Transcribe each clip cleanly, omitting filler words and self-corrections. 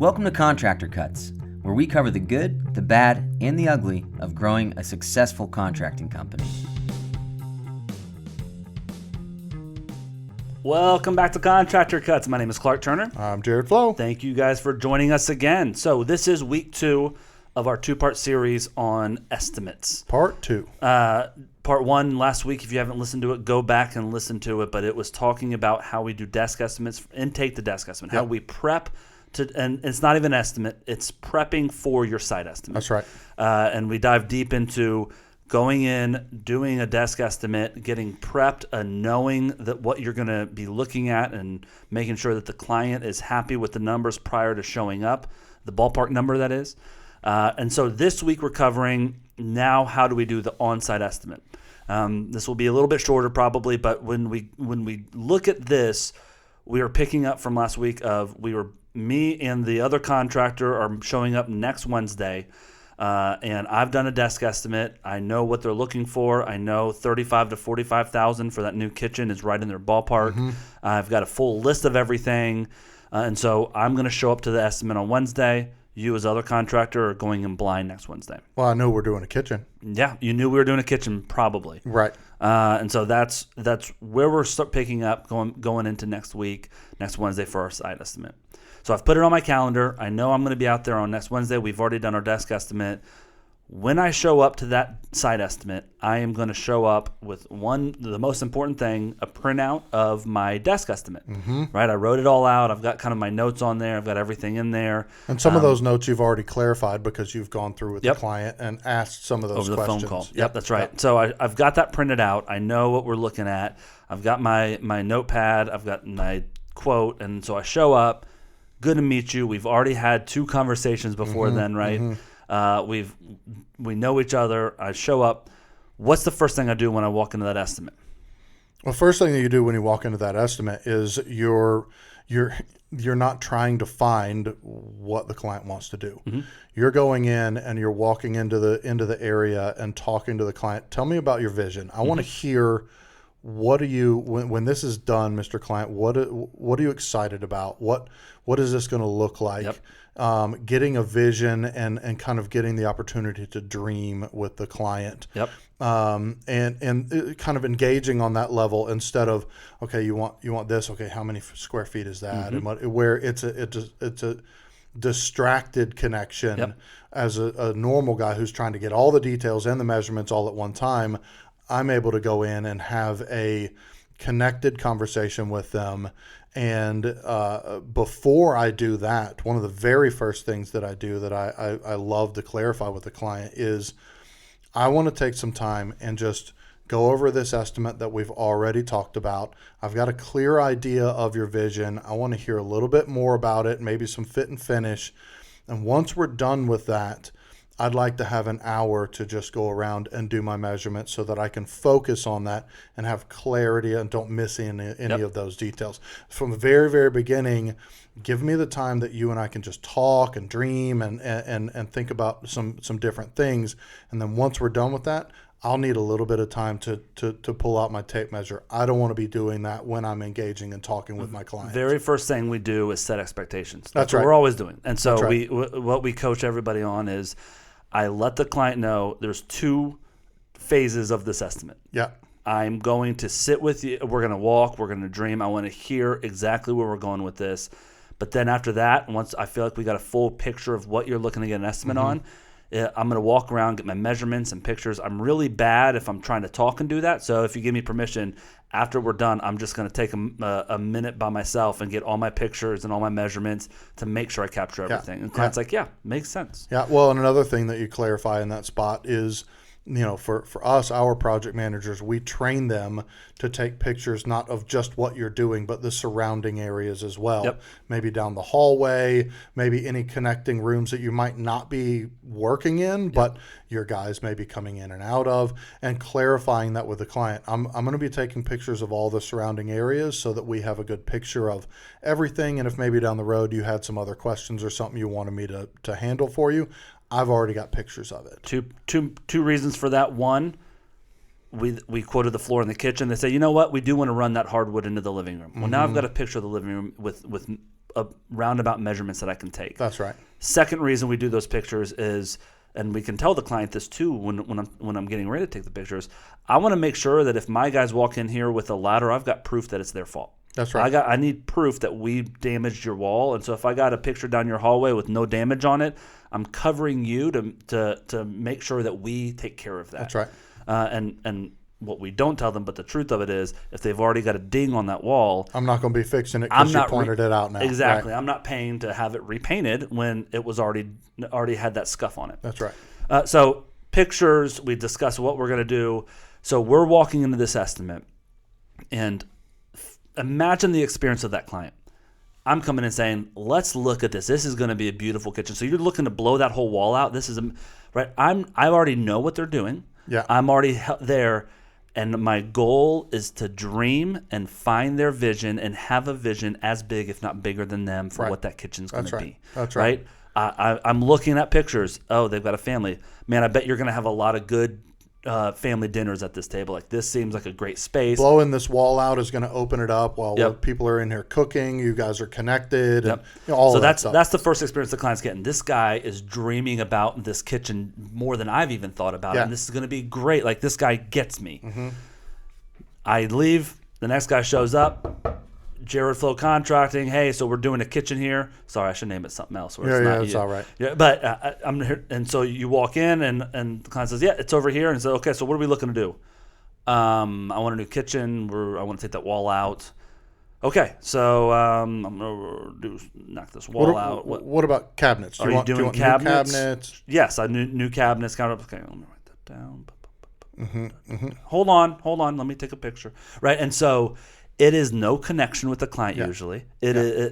Welcome to Contractor Cuts, where we cover the good, the bad, and the ugly of growing a successful contracting company. Welcome back to Contractor Cuts. My name is Clark Turner. I'm Jared Flo. Thank you guys for joining us again. So this is week 2 of our 2-part series on estimates. Part 2. Part 1 last week, if you haven't listened to it, go back and listen to it. But it was talking about how we do desk estimates, intake to desk estimate, how we prep to, and it's not even an estimate, it's prepping for your site estimate. That's right. And we dive deep into going in, doing a desk estimate, getting prepped, and knowing that what you're going to be looking at and making sure that the client is happy with the numbers prior to showing up, the ballpark number that is. And so this week we're covering now how do we do the on-site estimate. This will be a little bit shorter probably, but when we look at this, we are picking up from last week of me and the other contractor are showing up next Wednesday. And I've done a desk estimate. I know what they're looking for. I know $35,000 to $45,000 for that new kitchen is right in their ballpark. Mm-hmm. I've got a full list of everything. And so I'm going to show up to the estimate on Wednesday. You as other contractor are going in blind next Wednesday. Well, I know we're doing a kitchen. Yeah, you knew we were doing a kitchen probably. Right. And so that's where we're picking up going into next week, next Wednesday for our site estimate. So I've put it on my calendar. I know I'm going to be out there on next Wednesday. We've already done our desk estimate. When I show up to that site estimate, I am going to show up with the most important thing, a printout of my desk estimate. Mm-hmm. Right? I wrote it all out. I've got kind of my notes on there. I've got everything in there. And some of those notes you've already clarified because you've gone through with the client and asked some of those over the questions. Phone call. Yep, that's right. Yep. So I've got that printed out. I know what we're looking at. I've got my notepad. I've got my quote. And so I show up. Good to meet you. We've already had 2 conversations before then, right? Mm-hmm. We know each other. I show up. What's the first thing I do when I walk into that estimate? Well, first thing that you do when you walk into that estimate is you're not trying to find what the client wants to do. Mm-hmm. You're going in and you're walking into the area and talking to the client. Tell me about your vision. I want to hear. What are you when this is done, Mr. Client? What are you excited about? What is this going to look like? Yep. Getting a vision and kind of getting the opportunity to dream with the client. Yep. And kind of engaging on that level instead of okay, you want this. Okay, how many square feet is that? Mm-hmm. And where it's a distracted connection. Yep. As a normal guy who's trying to get all the details and the measurements all at one time. I'm able to go in and have a connected conversation with them. And before I do that, one of the very first things that I do that I love to clarify with the client is I want to take some time and just go over this estimate that we've already talked about. I've got a clear idea of your vision. I want to hear a little bit more about it, maybe some fit and finish. And once we're done with that, I'd like to have an hour to just go around and do my measurements so that I can focus on that and have clarity and don't miss any of those details. From the very, very beginning, give me the time that you and I can just talk and dream and think about some different things. And then once we're done with that, I'll need a little bit of time to pull out my tape measure. I don't want to be doing that when I'm engaging and talking with my clients. Very first thing we do is set expectations. That's what right. We're always doing. And so right. what we coach everybody on is I let the client know there's 2 phases of this estimate. Yeah. I'm going to sit with you. We're going to walk. We're going to dream. I want to hear exactly where we're going with this. But then after that, once I feel like we got a full picture of what you're looking to get an estimate on, I'm going to walk around, get my measurements and pictures. I'm really bad if I'm trying to talk and do that. So if you give me permission, after we're done, I'm just going to take a minute by myself and get all my pictures and all my measurements to make sure I capture everything. And the client's like, yeah, makes sense. Yeah. Well, and another thing that you clarify in that spot is, for us, our project managers, we train them to take pictures not of just what you're doing, but the surrounding areas as well. Yep. Maybe down the hallway, maybe any connecting rooms that you might not be working in, but your guys may be coming in and out of, and clarifying that with the client. I'm going to be taking pictures of all the surrounding areas so that we have a good picture of everything. And if maybe down the road you had some other questions or something you wanted me to handle for you, I've already got pictures of it. Two reasons for that. One, we quoted the floor in the kitchen. They say, you know what, we do want to run that hardwood into the living room. Well, now I've got a picture of the living room with roundabout measurements that I can take. That's right. Second reason we do those pictures is, and we can tell the client this too when I'm getting ready to take the pictures, I want to make sure that if my guys walk in here with a ladder, I've got proof that it's their fault. That's right. I need proof that we damaged your wall, and so if I got a picture down your hallway with no damage on it, I'm covering you to make sure that we take care of that. That's right. And what we don't tell them, but the truth of it is, if they've already got a ding on that wall, I'm not going to be fixing it because you pointed it out now. Exactly. Right. I'm not paying to have it repainted when it was already had that scuff on it. That's right. So pictures, we discuss what we're going to do. So we're walking into this estimate, and imagine the experience of that client. I'm coming in saying, let's look at this. This is going to be a beautiful kitchen. So you're looking to blow that whole wall out. This is right. I already know what they're doing. Yeah. I'm already there. And my goal is to dream and find their vision and have a vision as big, if not bigger than them, for what that kitchen's going to be. That's right. I'm looking at pictures. Oh, they've got a family. Man, I bet you're going to have a lot of good family dinners at this table. Like, this seems like a great space. Blowing this wall out is going to open it up while people are in here cooking. You guys are connected. Yep. And, all so of that stuff. That's the first experience the client's getting. This guy is dreaming about this kitchen more than I've even thought about it. And this is going to be great. Like, this guy gets me. Mm-hmm. I leave. The next guy shows up. Jared Flow Contracting. Hey, so we're doing a kitchen here. Sorry, I should name it something else. It's all right. Yeah, but I'm here, and so you walk in, and the client says, "Yeah, it's over here." And so, okay, so what are we looking to do? I want a new kitchen. I want to take that wall out. Okay, so I'm gonna knock this wall out. What about cabinets? Do you want cabinets? New cabinets? Yes, I new cabinets. Okay, let me write that down. Hold on. Let me take a picture. Right, and so it is no connection with the client usually.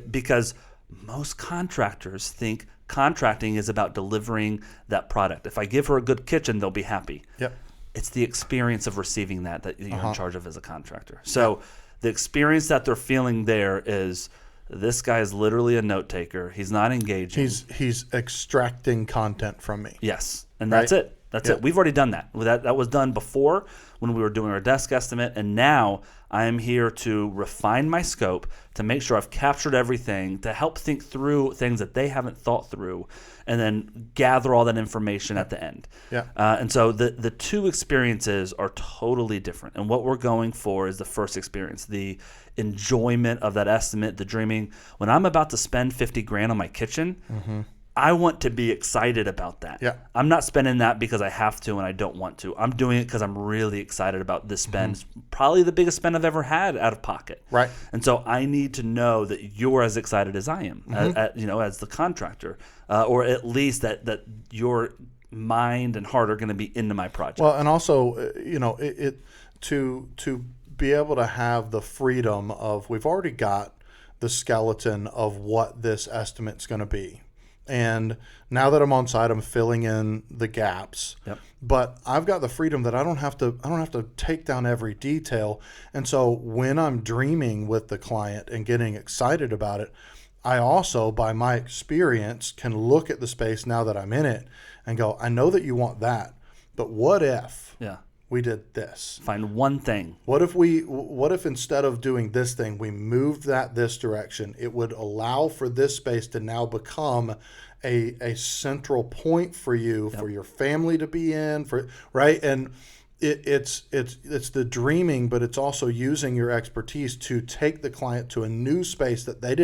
Because most contractors think contracting is about delivering that product. If I give her a good kitchen, they'll be happy. Yep. It's the experience of receiving that you're in charge of as a contractor. So the experience that they're feeling there is, this guy is literally a note taker. He's not engaging. He's extracting content from me. Yes, and that's it. That's it. We've already done that. That was done before when we were doing our desk estimate, and now I am here to refine my scope to make sure I've captured everything, to help think through things that they haven't thought through, and then gather all that information at the end. Yeah. And so the two experiences are totally different, and what we're going for is the first experience, the enjoyment of that estimate, the dreaming. When I'm about to spend $50,000 on my kitchen, I want to be excited about that. Yeah. I'm not spending that because I have to and I don't want to. I'm doing it because I'm really excited about this spend. It's probably the biggest spend I've ever had out of pocket. Right. And so I need to know that you're as excited as I am, as the contractor, or at least that your mind and heart are going to be into my project. Well, and also, to be able to have the freedom of, we've already got the skeleton of what this estimate's going to be. And now that I'm on site, I'm filling in the gaps. Yep. But I've got the freedom that I don't have to take down every detail. And so when I'm dreaming with the client and getting excited about it, I also, by my experience, can look at the space now that I'm in it and go, I know that you want that, but what if we did this? Find one thing. What if instead of doing this thing, we moved that this direction? It would allow for this space to now become a central point for you, for your family to be in, right? And it's the dreaming, but it's also using your expertise to take the client to a new space that they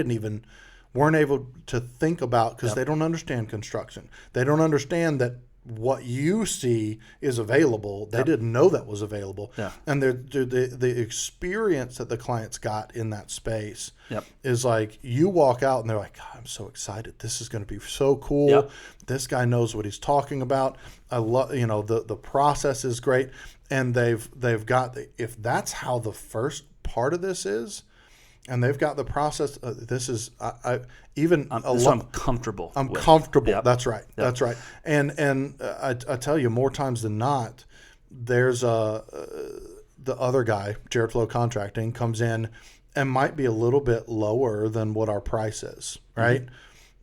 weren't able to think about because they don't understand construction. They don't understand that what you see is available. They didn't know that was available. Yeah. And the experience that the clients got in that space is like, you walk out and they're like, God, I'm so excited. This is going to be so cool. Yep. This guy knows what he's talking about. I love, the process is great. And they've got, if that's how the first part of this is, and they've got the process. This is I'm comfortable. I'm comfortable. Yep. That's right. Yep. That's right. And I tell you, more times than not, there's the other guy, Jared Flow Contracting, comes in and might be a little bit lower than what our price is. Right.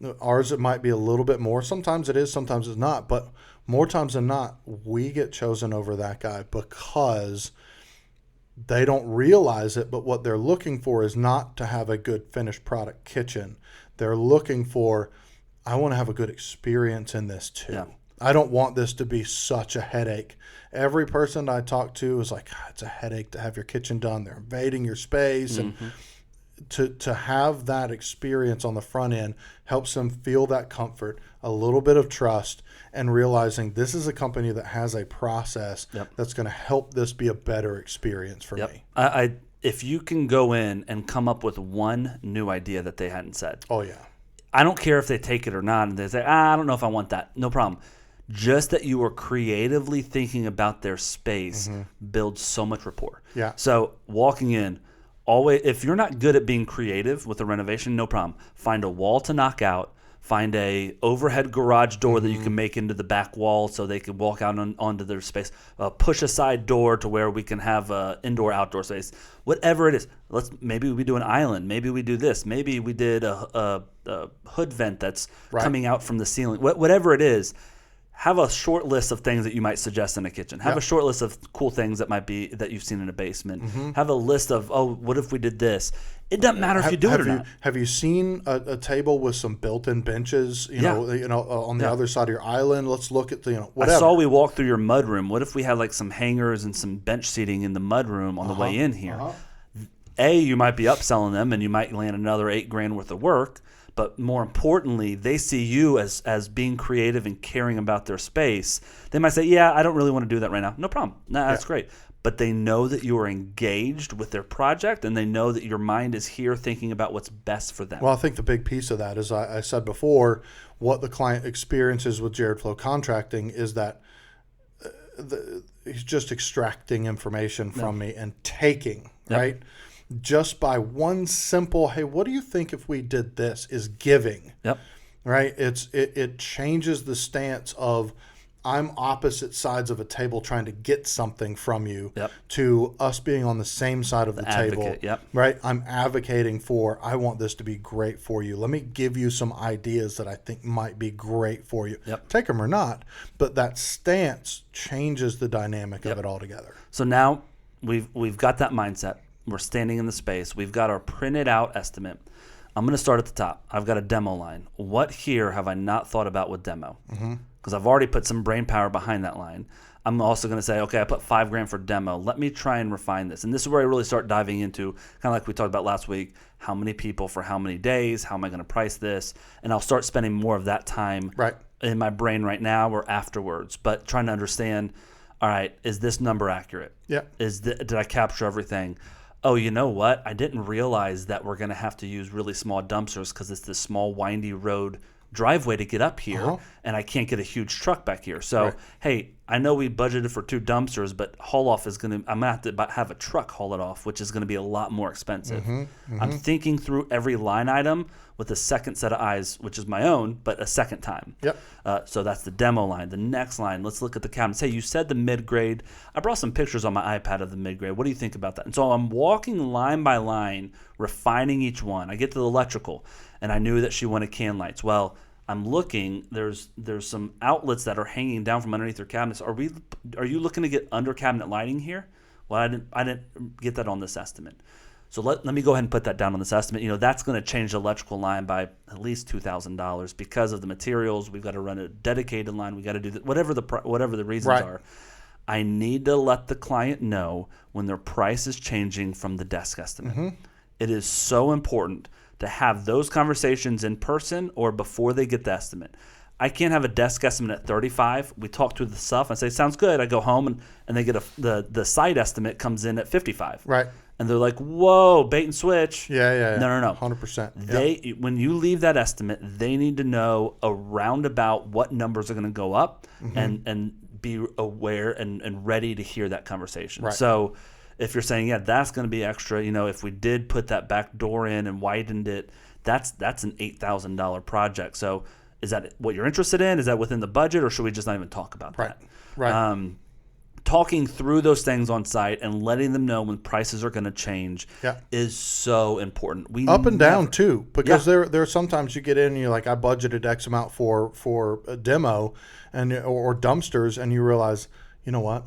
Mm-hmm. Ours, it might be a little bit more. Sometimes it is. Sometimes it's not. But more times than not, we get chosen over that guy because they don't realize it, but what they're looking for is not to have a good finished product kitchen. They're looking for, I want to have a good experience in this too. Yeah. I don't want this to be such a headache. Every person I talk to is like, it's a headache to have your kitchen done. They're invading your space. And to have that experience on the front end helps them feel that comfort, a little bit of trust, and realizing this is a company that has a process that's going to help this be a better experience for me. If you can go in and come up with one new idea that they hadn't said. Oh, yeah. I don't care if they take it or not, and they say, I don't know if I want that. No problem. Just that you are creatively thinking about their space builds so much rapport. Yeah. So walking in, always, if you're not good at being creative with a renovation, no problem. Find a wall to knock out. Find a overhead garage door that you can make into the back wall so they can walk out onto their space. Push a side door to where we can have indoor-outdoor space. Whatever it is. Maybe we do an island. Maybe we do this. Maybe we did a hood vent that's coming out from the ceiling. Whatever it is, have a short list of things that you might suggest in a kitchen. Have a short list of cool things that you've seen in a basement. Have a list of, what if we did this? It doesn't matter if you do it or not. Have you seen a table with some built-in benches? You know, on the other side of your island. Let's look at the whatever. I saw we walked through your mudroom. What if we had like some hangers and some bench seating in the mudroom on the way in here? You might be upselling them, and you might land another $8,000 worth of work. But more importantly, they see you as being creative and caring about their space. They might say, I don't really want to do that right now. No problem. That's great. But they know that you are engaged with their project, and they know that your mind is here thinking about what's best for them. Well, I think the big piece of that is, I said before, what the client experiences with Jared Flow Contracting is that he's just extracting information from me and taking, right? Just by one simple, hey, what do you think if we did this, is giving. Right? It changes the stance of, I'm opposite sides of a table trying to get something from you to us being on the same side of the table. Right? I'm advocating for, I want this to be great for you. Let me give you some ideas that I think might be great for you. Take them or not, but that stance changes the dynamic of it altogether. So now we've got that mindset. We're standing in the space. We've got our printed out estimate. I'm going to start at the top. I've got a demo line. What here have I not thought about with demo? Because I've already put some brain power behind that line. I'm also going to say, okay, I put $5,000 for demo. Let me try and refine this. And this is where I really start diving into, kind of like we talked about last week, how many people for how many days, how am I going to price this? And I'll start spending more of that time in my brain right now or afterwards, but trying to understand, all right, is this number accurate? Did I capture everything? Oh, you know what? I didn't realize that we're going to have to use really small dumpsters because it's this small windy road driveway to get up here, and I can't get a huge truck back here. So, hey, I know we budgeted for 2 dumpsters, but haul off is I'm going to have to have a truck haul it off, which is going to be a lot more expensive. I'm thinking through every line item with a second set of eyes, which is my own, but a second time. So that's the demo line. The next line, let's look at the cabinets. Hey, you said the mid-grade. I brought some pictures on my iPad of the mid-grade. What do you think about that? And so I'm walking line by line, refining each one. I get to the electrical, and I knew that she wanted can lights. Well, I'm looking. There's some outlets that are hanging down from underneath their cabinets. Are you looking to get under cabinet lighting here? Well, I didn't get that on this estimate. So let me go ahead and put that down on this estimate. That's going to change the electrical line by at least $2,000 because of the materials. We've got to run a dedicated line. We got to do whatever the reasons are. I need to let the client know when their price is changing from the desk estimate. It is so important to have those conversations in person or before they get the estimate. I can't have a desk estimate at 35. We talk through the stuff and say, sounds good. I go home and they get the site estimate comes in at 55. Right. And they're like, whoa, bait and switch. Yeah. No. 100%. When you leave that estimate, they need to know around about what numbers are going to go up and be aware and ready to hear that conversation. So if you're saying, that's going to be extra, if we did put that back door in and widened it, that's an $8,000 project. So is that what you're interested in? Is that within the budget, or should we just not even talk about that? Right. Talking through those things on site and letting them know when prices are going to change is so important. Up and down too, because there are sometimes you get in and you're like, I budgeted X amount for a demo or dumpsters, and you realize, you know what,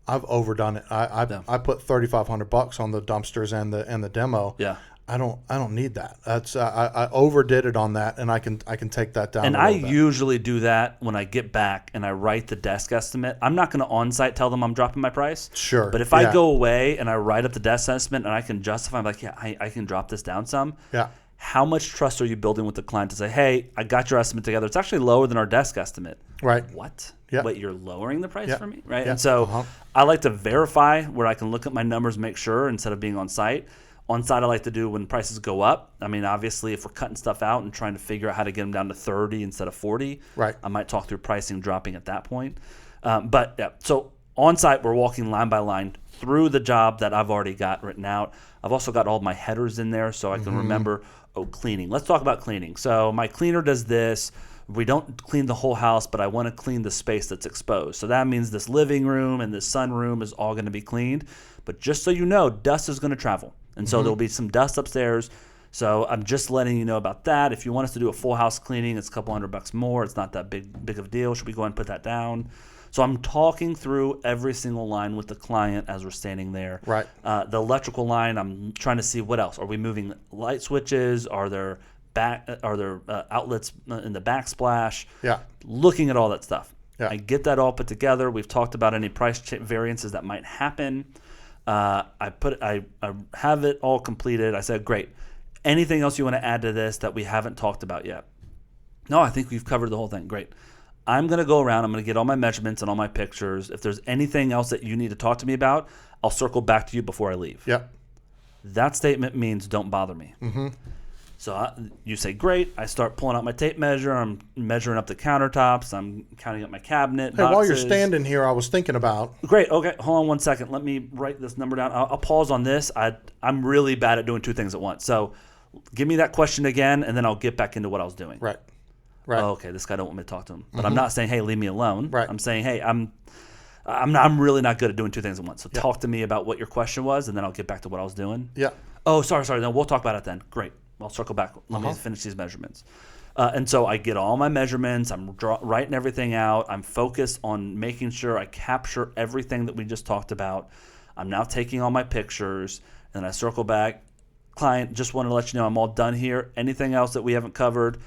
I've overdone it. I put $3,500 on the dumpsters and the demo. I don't need that. That's I overdid it on that, and I can take that down. And a I little bit. usually do that when I get back and I write the desk estimate. I'm not going to on-site tell them I'm dropping my price. Sure. But if I go away and I write up the desk estimate and I can justify, I'm like, yeah, I can drop this down some. Yeah. How much trust are you building with the client to say, hey, I got your estimate together. It's actually lower than our desk estimate. Right. What? Yeah. Wait, you're lowering the price Yeah. for me? Right. Yeah. And so I like to verify where I can look at my numbers, make sure instead of being on site. On site, I like to do when prices go up. I mean, obviously, if we're cutting stuff out and trying to figure out how to get them down to 30 instead of 40, Right. I might talk through pricing dropping at that point. But yeah, so on site, we're walking line by line through the job that I've already got written out. I've also got all my headers in there so I can remember, cleaning. Let's talk about cleaning. So my cleaner does this. We don't clean the whole house, but I want to clean the space that's exposed. So that means this living room and this sunroom is all going to be cleaned. But just so you know, dust is going to travel. And so there'll be some dust upstairs. So I'm just letting you know about that. If you want us to do a full house cleaning, it's a couple $100 more. It's not that big of a deal. Should we go ahead and put that down? So I'm talking through every single line with the client as we're standing there. Right. The electrical line, I'm trying to see what else. Are we moving light switches? Are there outlets in the backsplash? Yeah. Looking at all that stuff. Yeah. I get that all put together. We've talked about any price variances that might happen. I have it all completed. I said, great. Anything else you want to add to this that we haven't talked about yet? No, I think we've covered the whole thing. Great. I'm going to go around. I'm going to get all my measurements and all my pictures. If there's anything else that you need to talk to me about, I'll circle back to you before I leave. Yep. That statement means don't bother me. Mm-hmm. So you say, great. I start pulling out my tape measure. I'm measuring up the countertops. I'm counting up my cabinet. Hey, while you're standing here, I was thinking about. Great. Okay. Hold on one second. Let me write this number down. I'll pause on this. I'm really bad at doing two things at once. So give me that question again, and then I'll get back into what I was doing. Right. Right. Oh, okay. This guy don't want me to talk to him. But I'm not saying, hey, leave me alone. Right. I'm saying, hey, I'm really not good at doing two things at once. So talk to me about what your question was, and then I'll get back to what I was doing. Yeah. Oh, sorry. No, we'll talk about it then. Great. I'll circle back. Let me finish these measurements. And so I get all my measurements. I'm writing everything out. I'm focused on making sure I capture everything that we just talked about. I'm now taking all my pictures, and I circle back. Client, just wanted to let you know I'm all done here. Anything else that we haven't covered?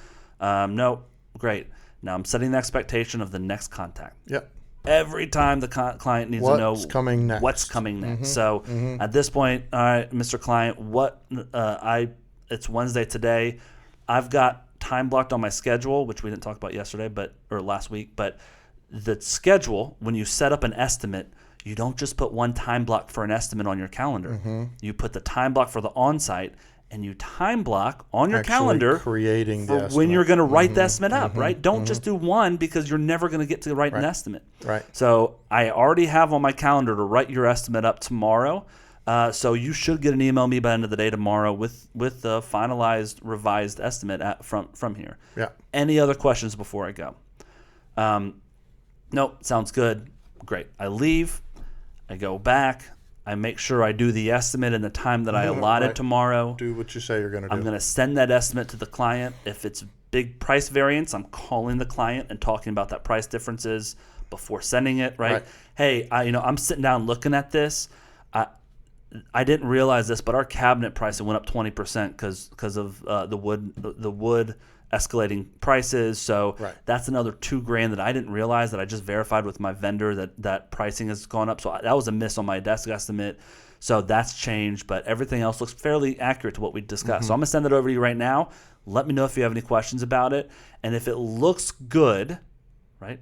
No. Great. Now I'm setting the expectation of the next contact. Yep. Every time the client needs to know what's coming next. What's coming next. So at this point, all right, Mr. Client, it's Wednesday today. I've got time blocked on my schedule, which we didn't talk about yesterday, or last week. But the schedule, when you set up an estimate, you don't just put one time block for an estimate on your calendar. You put the time block for the on-site, and you time block on your calendar creating for when you're going to write the estimate up, right? Don't just do one because you're never going to get to write an estimate. Right. So I already have on my calendar to write your estimate up tomorrow. So you should get an email me by the end of the day tomorrow with the finalized, revised estimate from here. Yeah. Any other questions before I go? Nope. Sounds good. Great. I leave. I go back. I make sure I do the estimate in the time that I allotted tomorrow. Do what you say you're going to do. I'm going to send that estimate to the client. If it's big price variance, I'm calling the client and talking about that price differences before sending it, right? Hey, I'm sitting down looking at this. I didn't realize this, but our cabinet pricing went up 20% because of the wood escalating prices. So that's another $2,000 that I didn't realize that I just verified with my vendor that pricing has gone up. So that was a miss on my desk estimate. So that's changed, but everything else looks fairly accurate to what we discussed. So I'm gonna send it over to you right now. Let me know if you have any questions about it. And if it looks good, right?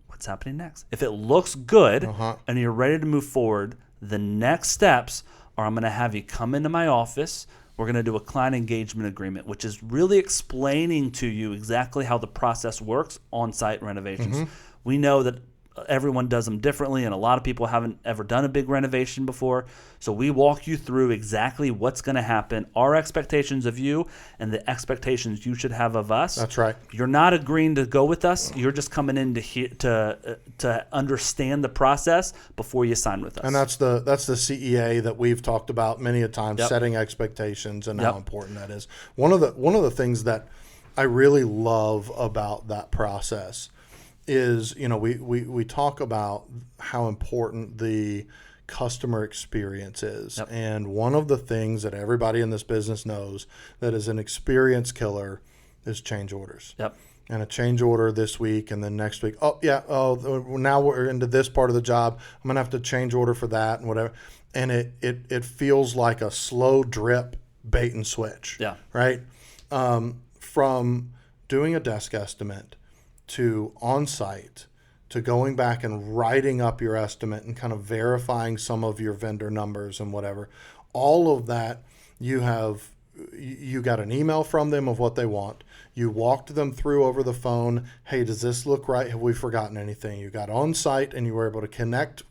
What's happening next? If it looks good and you're ready to move forward, the next steps are I'm going to have you come into my office. We're going to do a client engagement agreement, which is really explaining to you exactly how the process works on site renovations. We know that everyone does them differently, and a lot of people haven't ever done a big renovation before. So we walk you through exactly what's going to happen, our expectations of you, and the expectations you should have of us. That's right. You're not agreeing to go with us. You're just coming in to understand the process before you sign with us. And that's the CEA that we've talked about many a time, setting expectations and how important that is. One of the things that I really love about that process is, we talk about how important the customer experience is. Yep. And one of the things that everybody in this business knows that is an experience killer is change orders. Yep. And a change order this week, and then next week, now we're into this part of the job. I'm going to have to change order for that and whatever. And it feels like a slow drip bait and switch. Yeah. Right? From doing a desk estimate to on-site to going back and writing up your estimate and kind of verifying some of your vendor numbers and whatever, all of that, you got an email from them of what they want. You walked them through over the phone. Hey, does this look right? Have we forgotten anything? You got on site and you were able to connect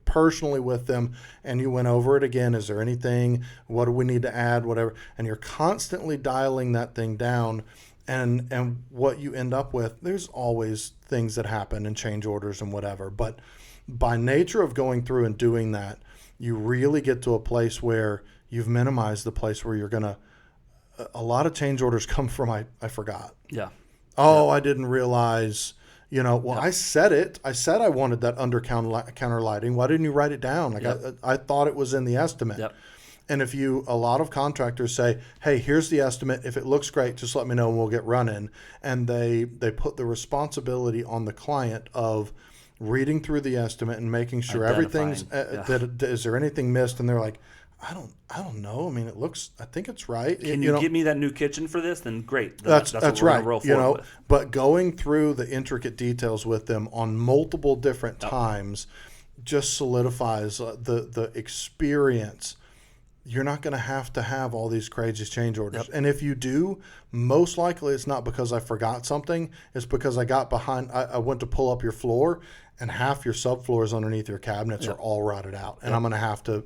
personally with them, and you went over it again. Is there anything? What do we need to add? Whatever. And you're constantly dialing that thing down. And what you end up with, there's always things that happen in change orders and whatever. But by nature of going through and doing that, you really get to a place where you've minimized the place where you're going to, a lot of change orders come from, I forgot. Yeah. Oh, I didn't realize, I said it. I said I wanted that under counter lighting. Why didn't you write it down? Like I thought it was in the estimate. Yep. And a lot of contractors say, hey, here's the estimate. If it looks great, just let me know and we'll get running. And they put the responsibility on the client of reading through the estimate and making sure everything's, is there anything missed? And they're like, I don't know. I mean, I think it's right. Can you give me that new kitchen for this? Then great. That's what we're right. gonna roll forward with. But going through the intricate details with them on multiple different times just solidifies the experience. You're not going to have all these crazy change orders. Yep. And if you do, most likely it's not because I forgot something. It's because I got behind. I went to pull up your floor, and half your subfloors underneath your cabinets are all rotted out. And I'm going to have to.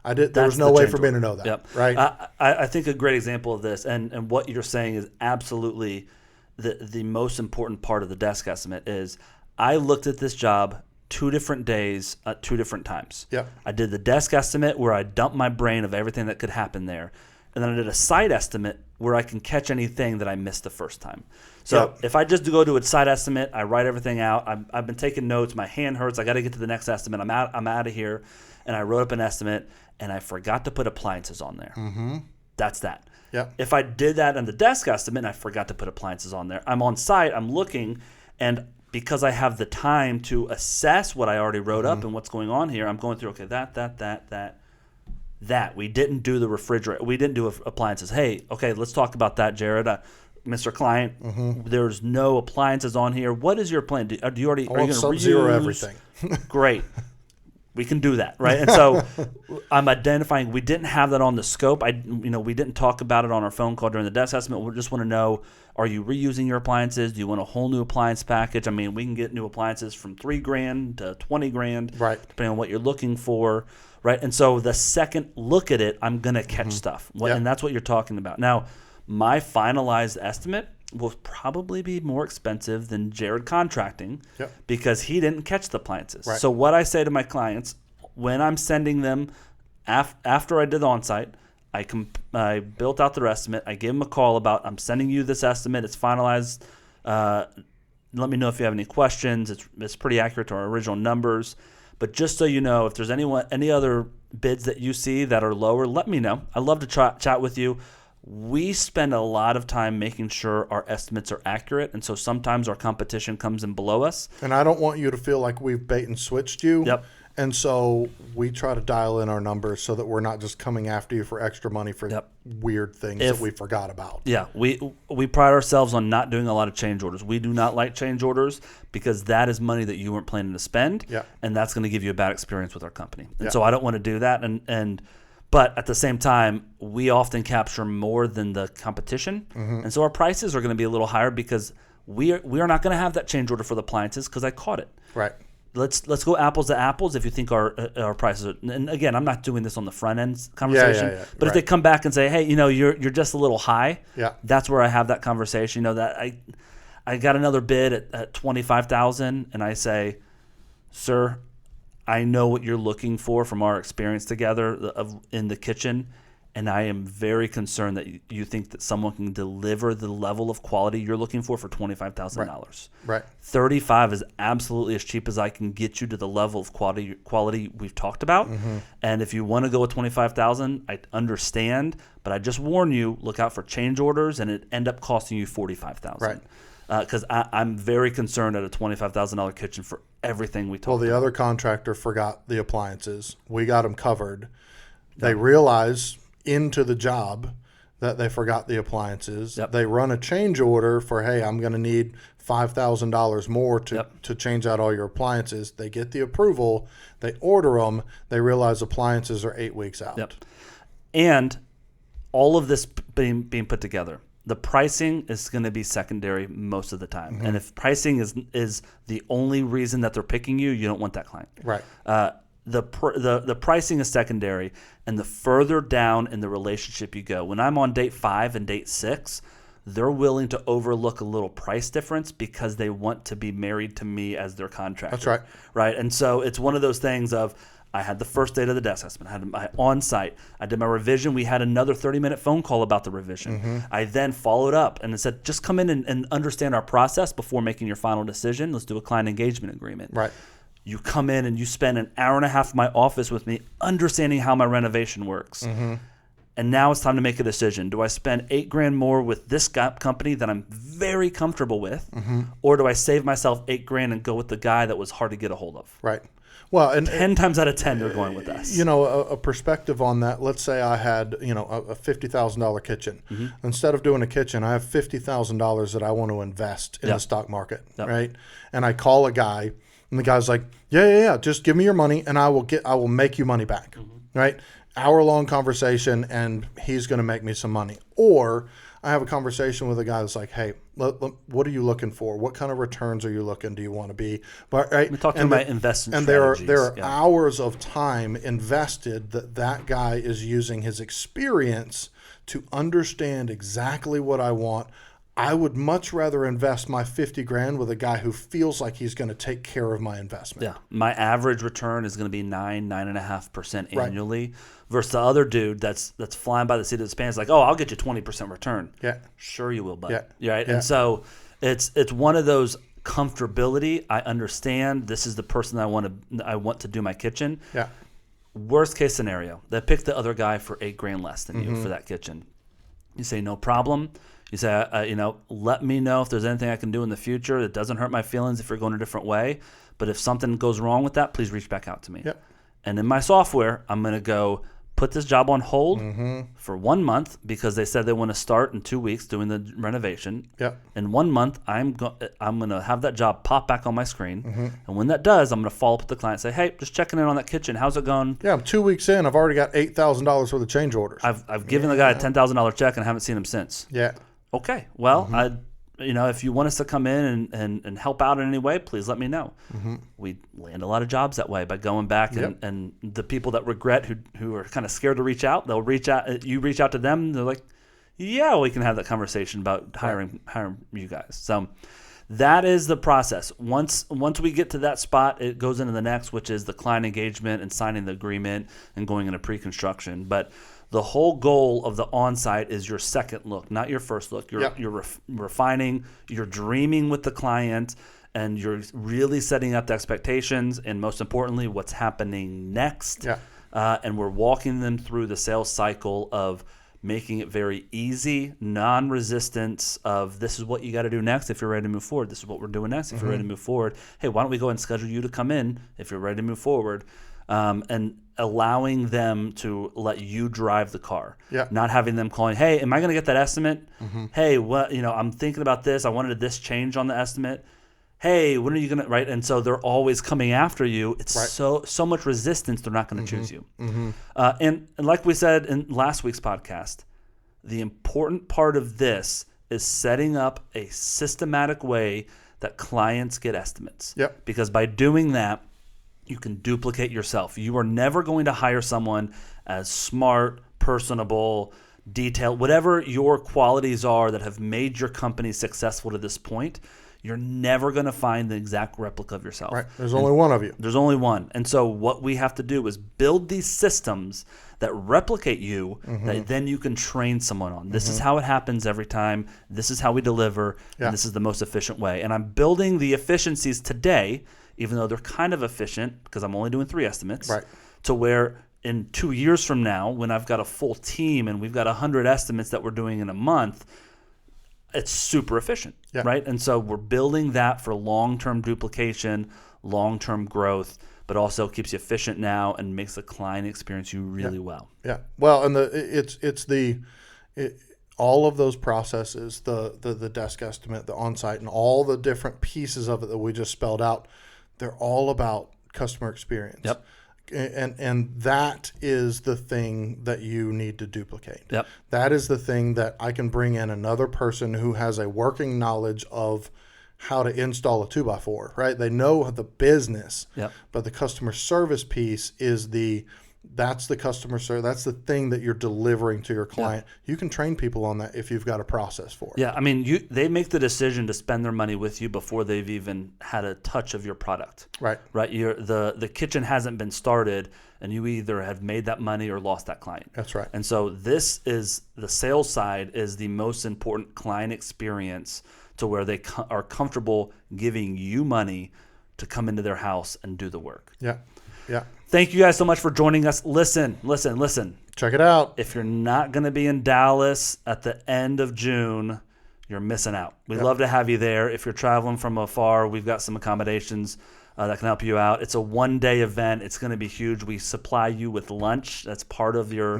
There was no way for me to know that. Yep. Right. I think a great example of this, and what you're saying is absolutely the most important part of the desk estimate is I looked at this job 2 different days at 2 different times. Yep. I did the desk estimate where I dumped my brain of everything that could happen there. And then I did a site estimate where I can catch anything that I missed the first time. So if I just go to a site estimate, I write everything out. I've been taking notes. My hand hurts. I got to get to the next estimate. I'm out of here. And I wrote up an estimate, and I forgot to put appliances on there. Mm-hmm. That's that. Yep. If I did that on the desk estimate and I forgot to put appliances on there, I'm on site, I'm looking, and because I have the time to assess what I already wrote up and what's going on here, I'm going through, okay, that. We didn't do the refrigerator. We didn't do appliances. Hey, okay, let's talk about that, Jared. Mr. Client, there's no appliances on here. What is your plan? Do you already, are you going to Sub-Zero everything. Great. We can do that, right? And so I'm identifying we didn't have that on the scope. We didn't talk about it on our phone call during the desk estimate. We just want to know, are you reusing your appliances? Do you want a whole new appliance package? I mean, we can get new appliances from $3,000 to $20,000, right? Depending on what you're looking for, right? And so the second look at it, I'm gonna catch stuff, and that's what you're talking about. Now, my finalized estimate will probably be more expensive than Jared contracting because he didn't catch the appliances. Right. So what I say to my clients when I'm sending them after I did the on-site, I built out their estimate. I give them a call about, I'm sending you this estimate. It's finalized. Let me know if you have any questions. It's pretty accurate to our original numbers. But just so you know, if there's any other bids that you see that are lower, let me know. I'd love to chat with you. We spend a lot of time making sure our estimates are accurate, and so sometimes our competition comes in below us. And I don't want you to feel like we've bait and switched you. Yep. And so we try to dial in our numbers so that we're not just coming after you for extra money for weird things that we forgot about. Yeah, we pride ourselves on not doing a lot of change orders. We do not like change orders because that is money that you weren't planning to spend, and that's going to give you a bad experience with our company. And so I don't want to do that. But at the same time, we often capture more than the competition, and so our prices are going to be a little higher because we are not going to have that change order for the appliances because I caught it. Right. Let's go apples to apples if you think our prices are, and again, I'm not doing this on the front end conversation, but if they come back and say, hey, you're just a little high, that's where I have that conversation. That I got another bid at $25,000, and I say, sir, I know what you're looking for from our experience together in the kitchen, And I am very concerned that you think that someone can deliver the level of quality you're looking for $25,000. Right. 35 is absolutely as cheap as I can get you to the level of quality we've talked about. And if you want to go with 25,000, I understand, but I just warn you, look out for change orders, and it end up costing you 45,000. Right. Because I'm very concerned at a $25,000 kitchen for everything we talked Well, the about. other contractor forgot the appliances. We got them covered. They realize into the job that they forgot the appliances. Yep. They run a change order for, hey, I'm going to need $5,000 more to change out all your appliances. They get the approval. They order them. They realize appliances are 8 weeks out. Yep. And all of this being put together, the pricing is going to be secondary most of the time. And if pricing is the only reason that they're picking you, you don't want that client. Right. The pricing is secondary, and the further down in the relationship you go. When I'm on date 5 and date 6, they're willing to overlook a little price difference because they want to be married to me as their contractor. That's right. Right. And so it's one of those things of, I had the first date of the desk estimate. I had my on-site. I did my revision. We had another 30-minute phone call about the revision. I then followed up and said, just come in and understand our process before making your final decision. Let's do a client engagement agreement. Right. You come in and you spend an hour and a half in my office with me understanding how my renovation works. And now it's time to make a decision. Do I spend $8,000 more with this company that I'm very comfortable with, or do I save myself $8,000 and go with the guy that was hard to get a hold of? Right. Well, and 10 times out of 10, they're going with us. you know, a perspective on that. Let's say I had, you know, a $50,000 kitchen. Instead of doing a kitchen, I have $50,000 that I want to invest in the stock market, right? And I call a guy, and the guy's like, "Yeah, just give me your money, and I will make you money back," right? Hour-long conversation, and he's going to make me some money. Or I have a conversation with a guy that's like, "Hey, what are you looking for? What kind of returns are you looking? Do you want to be?" But right, we're talking about investment and strategies. there are hours of time invested that guy is using his experience to understand exactly what I want. I would much rather invest my $50,000 with a guy who feels like he's going to take care of my investment. Yeah, my average return is going to be 9.5% annually, versus the other dude that's flying by the seat of his pants, like, "Oh, I'll get you 20% return." Yeah, sure you will, bud. Yeah, right. And so it's one of those comfortability. I understand this is the person I want to do my kitchen. Yeah. Worst case scenario, they pick the other guy for $8,000 less than you for that kitchen. You say no problem. You say, let me know if there's anything I can do in the future that doesn't hurt my feelings if you're going a different way. But if something goes wrong with that, please reach back out to me. Yep. And in my software, I'm going to go put this job on hold for 1 month because they said they want to start in 2 weeks doing the renovation. Yep. In 1 month, I'm going to have that job pop back on my screen. And when that does, I'm going to follow up with the client and say, "Hey, just checking in on that kitchen. How's it going?" Yeah, I'm 2 weeks in. I've already got $8,000 worth of change orders. I've given the guy a $10,000 check and haven't seen him since. Yeah. Okay. Well, if you want us to come in and help out in any way, please let me know. We land a lot of jobs that way by going back and the people that regret who are kind of scared to reach out, they'll reach out. You reach out to them. They're like, "Yeah, we can have that conversation about hiring you guys." So that is the process. Once we get to that spot, it goes into the next, which is the client engagement and signing the agreement and going into pre-construction. But the whole goal of the on-site is your second look, not your first look. You're refining, you're dreaming with the client, and you're really setting up the expectations, and most importantly, what's happening next. Yeah. And we're walking them through the sales cycle of making it very easy, non-resistance of this is what you got to do next if you're ready to move forward. This is what we're doing next if you're ready to move forward. Hey, why don't we go ahead and schedule you to come in if you're ready to move forward? And allowing them to let you drive the car, not having them calling, "Hey, am I going to get that estimate? Hey, what, I'm thinking about this. I wanted this change on the estimate. Hey, when are you going to," right? And so they're always coming after you. It's so much resistance. They're not going to choose you. And like we said in last week's podcast, the important part of this is setting up a systematic way that clients get estimates. Yep. Because by doing that, you can duplicate yourself. You are never going to hire someone as smart, personable, detailed, whatever your qualities are that have made your company successful to this point. you're never going to find the exact replica of yourself. Right. There's only one of you. There's only one. And so what we have to do is build these systems that replicate you that then you can train someone on. This is how it happens every time. This is how we deliver. And this is the most efficient way. And I'm building the efficiencies today, even though they're kind of efficient because I'm only doing 3 estimates, Right. to where in 2 years from now, when I've got a full team and we've got 100 estimates that we're doing in a month, it's super efficient, right? And so we're building that for long-term duplication, long-term growth, but also keeps you efficient now and makes the client experience you really well. Yeah. Well, and all of those processes, the desk estimate, the on-site, and all the different pieces of it that we just spelled out, they're all about customer experience. Yep. And that is the thing that you need to duplicate. Yep. That is the thing that I can bring in another person who has a working knowledge of how to install a 2x4, right? They know the business, but the customer service piece is that's the customer service. That's the thing that you're delivering to your client. You can train people on that if you've got a process for it. Yeah, I mean, they make the decision to spend their money with you before they've even had a touch of your product. Right. Right. The kitchen hasn't been started, and you either have made that money or lost that client. That's right. And so this is the sales side is the most important client experience to where they are comfortable giving you money to come into their house and do the work. Yeah. Yeah. Thank you guys so much for joining us. Listen. Check it out. If you're not going to be in Dallas at the end of June, you're missing out. We'd love to have you there. If you're traveling from afar, we've got some accommodations that can help you out. It's a one-day event. It's going to be huge. We supply you with lunch. That's part of your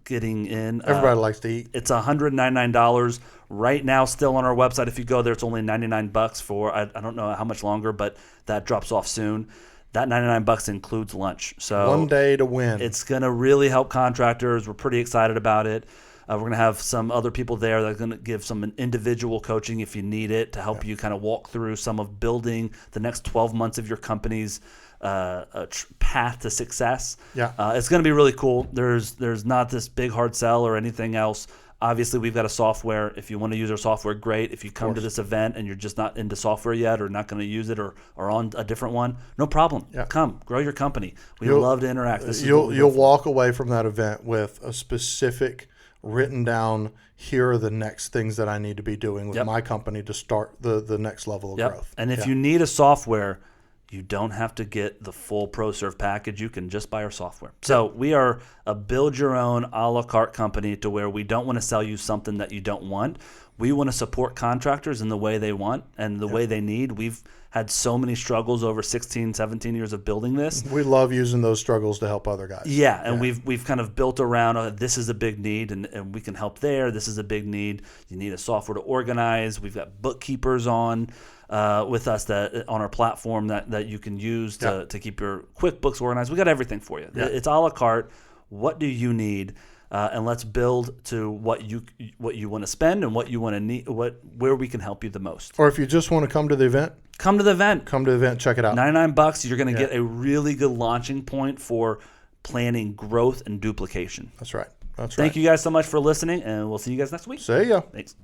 getting in. Everybody likes to eat. It's $199 right now. Still on our website. If you go there, it's only $99 for. I don't know how much longer, but that drops off soon. That $99 includes lunch. So one day to win. It's going to really help contractors. We're pretty excited about it. We're going to have some other people there that are going to give some individual coaching if you need it to help you kind of walk through some of building the next 12 months of your company's path to success. It's going to be really cool. There's not this big hard sell or anything else. Obviously, we've got a software. If you want to use our software, great. If you come to this event and you're just not into software yet or not going to use it or on a different one, no problem. Come, grow your company. We love to interact. You'll walk away from that event with a specific written down, here are the next things that I need to be doing with my company to start the next level of growth. And if you need a software, you don't have to get the full ProServe package. You can just buy our software. So we are a build your own a la carte company to where we don't want to sell you something that you don't want. We want to support contractors in the way they want and the way they need. We've had so many struggles over 16, 17 years of building this. We love using those struggles to help other guys. We've kind of built around this is a big need and we can help there. This is a big need. You need a software to organize. We've got bookkeepers on with us that on our platform that you can use to keep your QuickBooks organized. We got everything for you. It's a la carte. What do you need? And let's build to what you want to spend and what you want to need, where we can help you the most. Or if you just want to come to the event, come to the event. Check it out. $99. You're going to get a really good launching point for planning growth and duplication. That's right. Thank you guys so much for listening, and we'll see you guys next week. See ya. Thanks.